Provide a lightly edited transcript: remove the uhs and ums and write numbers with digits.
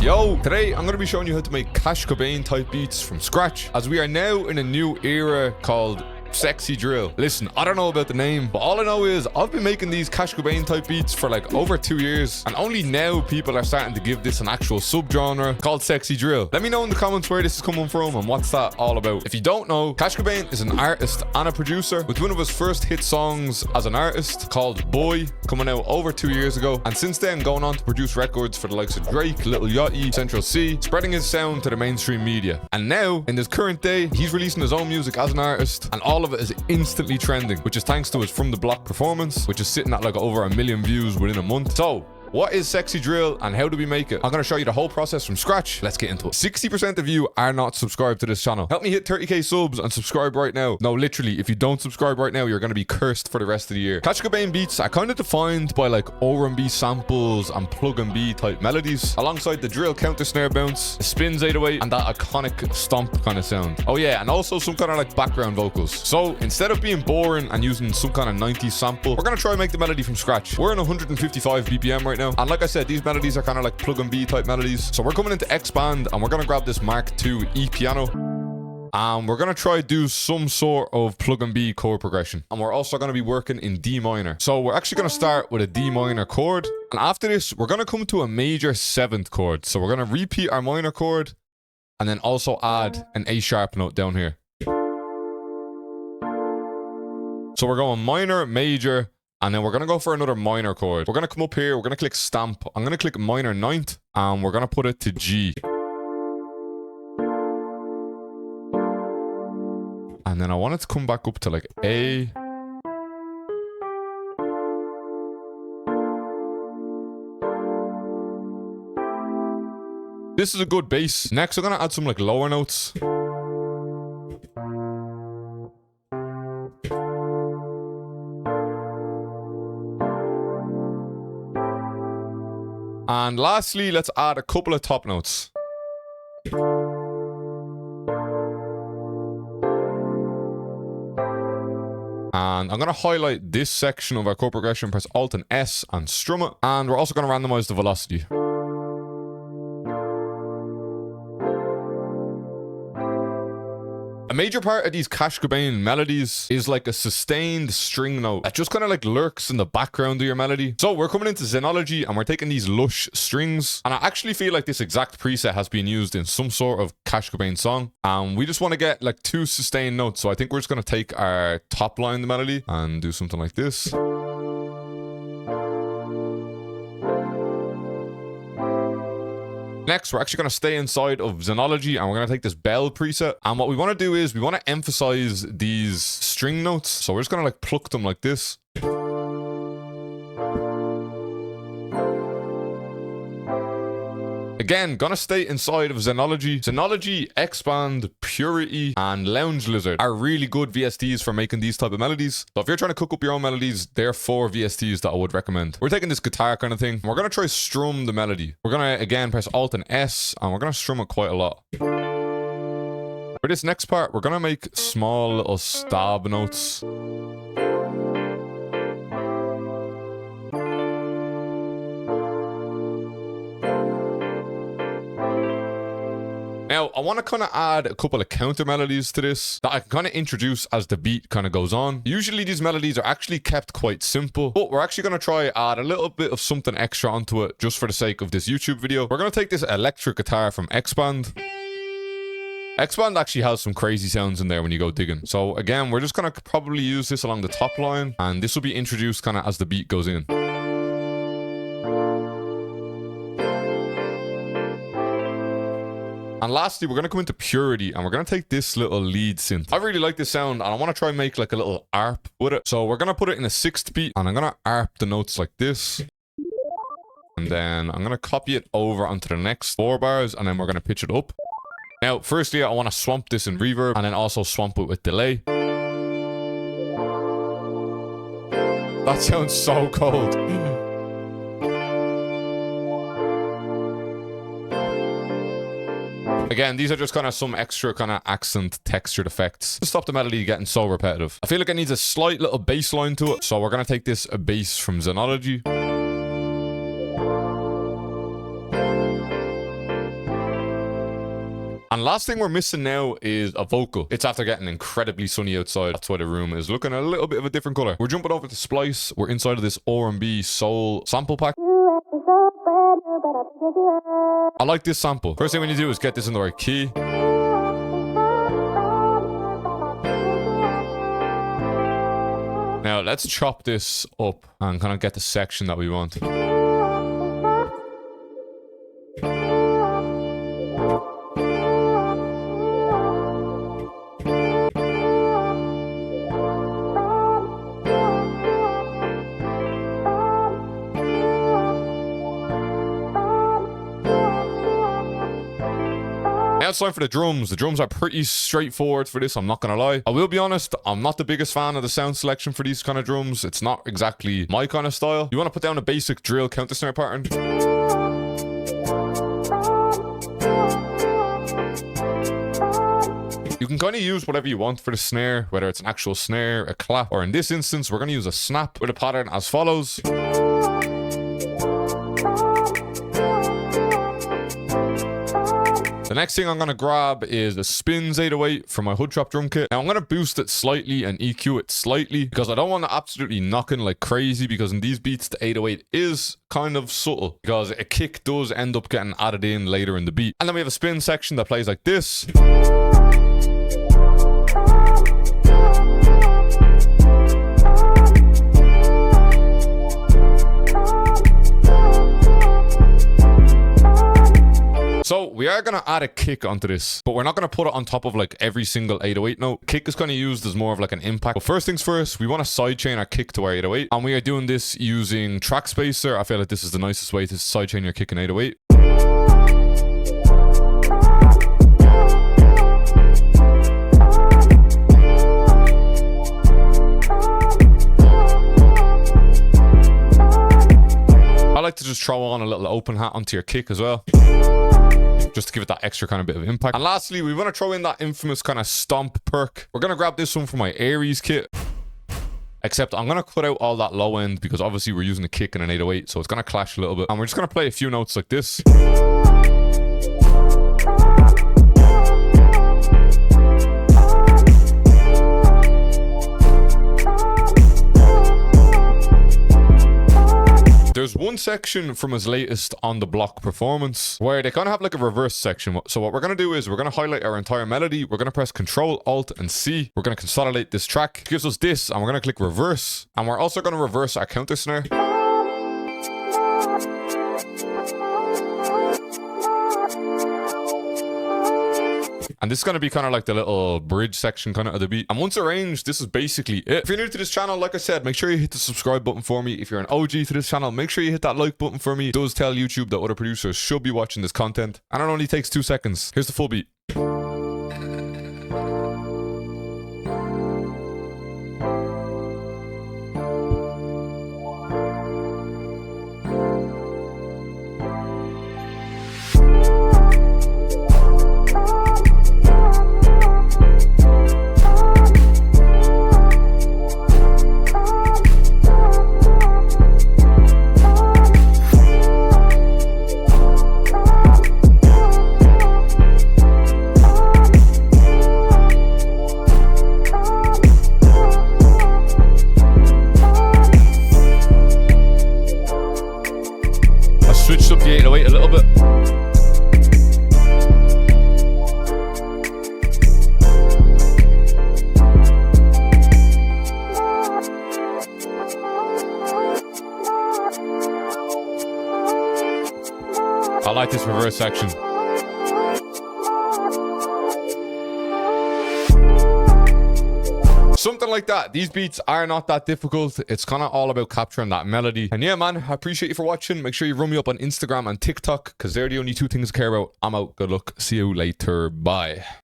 Yo, today I'm going to be showing you how to make Cash Cobain type beats from scratch, as we are now in a new era called sexy drill. Listen, I don't know about the name, but all I know is I've been making these Cash Cobain type beats for like over 2 years, and only now people are starting to give this an actual subgenre called sexy drill. Let me know in the comments where this is coming from and what's that all about. If you don't know, Cash Cobain is an artist and a producer with one of his first hit songs as an artist called Boy, coming out over 2 years ago, and since then going on to produce records for the likes of Drake, Lil Yachty, Central C, spreading his sound to the mainstream media. And now, in this current day, he's releasing his own music as an artist, and all of it is instantly trending, which is thanks to his From the Block performance, which is sitting at like over 1 million views within a month. So what is sexy drill and how do we make it? I'm going to show you the whole process from scratch. Let's get into it. 60% of you are not subscribed to this channel. Help me hit 30k subs and subscribe right now. No, literally, if you don't subscribe right now, you're going to be cursed for the rest of the year. Cash Cobain beats are kind of defined by like R&B samples and plug-and-B type melodies, alongside the drill counter snare bounce, the spins 808, and that iconic stomp kind of sound. Oh yeah, and also some kind of like background vocals. So instead of being boring and using some kind of 90s sample, we're going to try and make the melody from scratch. We're on 155 BPM right now, and like I said, these melodies are kind of like plug-and-B type melodies. So we're coming into X-Band and we're going to grab this Mark II E piano, and we're going to try do some sort of plug-and-B chord progression. And we're also going to be working in D minor. So we're actually going to start with a D minor chord, and after this we're going to come to a major 7th chord. So we're going to repeat our minor chord and then also add an A sharp note down here. So we're going minor, major, and then we're going to go for another minor chord. We're going to come up here, we're going to click stamp. I'm going to click minor 9th, and we're going to put it to G. And then I want it to come back up to like A. This is a good bass. Next, we're going to add some like lower notes. And lastly, let's add a couple of top notes. And I'm going to highlight this section of our chord progression, press Alt and S and strum it. And we're also going to randomize the velocity. A major part of these Cash Cobain melodies is like a sustained string note that just kind of like lurks in the background of your melody. So we're coming into Xenology and we're taking these lush strings, and I actually feel like this exact preset has been used in some sort of Cash Cobain song, and we just want to get like 2 sustained notes. So I think we're just going to take our top line of the melody and do something like this. Next, we're actually going to stay inside of Xenology and we're going to take this bell preset. And what we want to do is we want to emphasize these string notes. So we're just going to like pluck them like this. Again, gonna stay inside of Xenology. Xenology, X-Band, Purity, and Lounge Lizard are really good VSTs for making these type of melodies. So if you're trying to cook up your own melodies, they're 4 VSTs that I would recommend. We're taking this guitar kind of thing. We're gonna try strum the melody. We're gonna, again, press Alt and S, and we're gonna strum it quite a lot. For this next part, we're gonna make small little stab notes. Now, I want to kind of add a couple of counter melodies to this that I can kind of introduce as the beat kind of goes on. Usually these melodies are actually kept quite simple, but we're actually going to try add a little bit of something extra onto it just for the sake of this YouTube video. We're going to take this electric guitar from X-Band. X-Band actually has some crazy sounds in there when you go digging. So again, we're just going to probably use this along the top line, and this will be introduced kind of as the beat goes in. And lastly, we're going to come into Purity and we're going to take this little lead synth. I really like this sound and I want to try and make like a little arp with it. So we're going to put it in a 6th beat and I'm going to arp the notes like this. And then I'm going to copy it over onto the next 4 bars and then we're going to pitch it up. Now, firstly, I want to swamp this in reverb and then also swamp it with delay. That sounds so cold. Again, these are just kind of some extra kind of accent textured effects to stop the melody getting so repetitive. I feel like it needs a slight little bass line to it. So we're going to take this bass from Xenology. And last thing we're missing now is a vocal. It's after getting incredibly sunny outside. That's why the room is looking a little bit of a different color. We're jumping over to Splice. We're inside of this R&B soul sample pack. I like this sample. First thing we need to do is get this in the right key. Now let's chop this up and kind of get the section that we want. Now it's time for the drums. The drums are pretty straightforward for this, I'm not gonna lie. I will be honest, I'm not the biggest fan of the sound selection for these kind of drums. It's not exactly my kind of style. You want to put down a basic drill counter snare pattern. You can kind of use whatever you want for the snare, whether it's an actual snare, a clap, or in this instance, we're going to use a snap with a pattern as follows. The next thing I'm going to grab is the Spins 808 from my hoodtrap drum kit. Now I'm going to boost it slightly and EQ it slightly because I don't want to absolutely knock in like crazy, because in these beats the 808 is kind of subtle because a kick does end up getting added in later in the beat. And then we have a spin section that plays like this. So we are going to add a kick onto this, but we're not going to put it on top of like every single 808 note. Kick is kind of used as more of like an impact. But first things first, we want to sidechain our kick to our 808. And we are doing this using track spacer. I feel like this is the nicest way to sidechain your kick in 808. I like to just throw on a little open hat onto your kick as well, just to give it that extra kind of bit of impact. And lastly, we want to throw in that infamous kind of stomp perk. We're going to grab this one from my Aries kit, except I'm going to cut out all that low end because obviously we're using a kick in an 808, so it's going to clash a little bit. And we're just going to play a few notes like this. There's one section from his latest On The Block performance where they kind of have like a reverse section. So what we're going to do is we're going to highlight our entire melody. We're going to press Control, Alt, and C. We're going to consolidate this track. It gives us this, and we're going to click reverse. And we're also going to reverse our counter snare. And this is going to be kind of like the little bridge section kind of the beat. And once arranged, this is basically it. If you're new to this channel, like I said, make sure you hit the subscribe button for me. If you're an OG to this channel, make sure you hit that like button for me. It does tell YouTube that other producers should be watching this content. And it only takes 2 seconds. Here's the full beat. Switched up the 808 a little bit. I like this reverse section. Something like that. These beats are not that difficult. It's kind of all about capturing that melody. And yeah, man, I appreciate you for watching. Make sure you run me up on Instagram and TikTok because they're the only 2 things I care about. I'm out. Good luck. See you later. Bye.